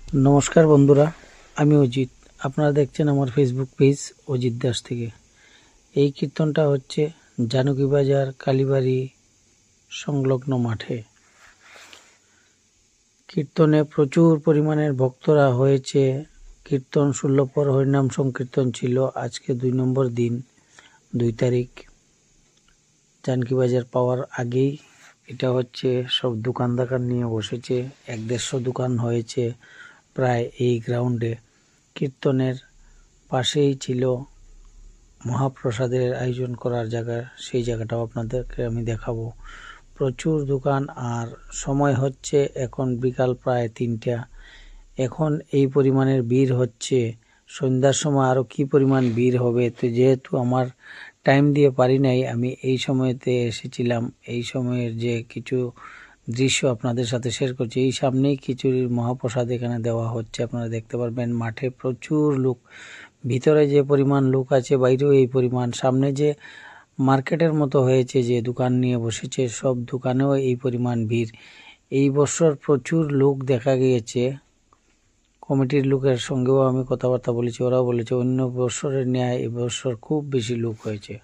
নমস্কার বন্ধুরা, আমি অজিত। আপনারা দেখছেন আমার ফেসবুক পেজ অজিত দাস থেকে। এই কীর্তনটা হচ্ছে জানকীবাজার কালীবাড়ি সংলগ্ন মাঠে। কীর্তনে প্রচুর পরিমাণের ভক্তরা হয়েছে। কীর্তন 16 পর হরিনাম সংকীর্তন ছিল। আজকে 2 নম্বর দিন, 2 তারিখ। জানকীবাজার পাওয়ার আগেই এটা হচ্ছে, সব দোকান নিয়ে বসেছে। 150 দোকান হয়েছে প্রায় এই গ্রাউন্ডে। কীর্তনের পাশেই ছিল মহাপ্রসাদের আয়োজন করার জায়গা, সেই জায়গাটাও আপনাদেরকে আমি দেখাবো। প্রচুর দোকান, আর সময় হচ্ছে এখন বিকাল প্রায় 3টা। এখন এই পরিমাণের ভিড় হচ্ছে, সন্ধ্যার সময় আরও কি পরিমাণ ভিড় হবে। তো যেহেতু আমার টাইম দিয়ে পারি নাই, আমি এই সময়তে এসেছিলাম। এই সময়ের যে কিছু দৃশ্য আপনাদের সাথে শেয়ার করছি। এই সামনেই খিচুড়ির মহাপ্রসাদ এখানে দেওয়া হচ্ছে, আপনারা দেখতে পারবেন। মাঠে প্রচুর লোক, ভিতরে যে পরিমাণ লোক আছে বাইরেও এই পরিমাণ। সামনে যে মার্কেটের মতো হয়েছে, যে দোকান নিয়ে বসেছে, সব দোকানেও এই পরিমাণ ভিড়। এই বছর প্রচুর লোক দেখা গিয়েছে। কমিটির লোকের সঙ্গেও আমি কথাবার্তা বলেছি, ওরাও বলেছে অন্য বছরের ন্যায় এবছর খুব বেশি লোক হয়েছে।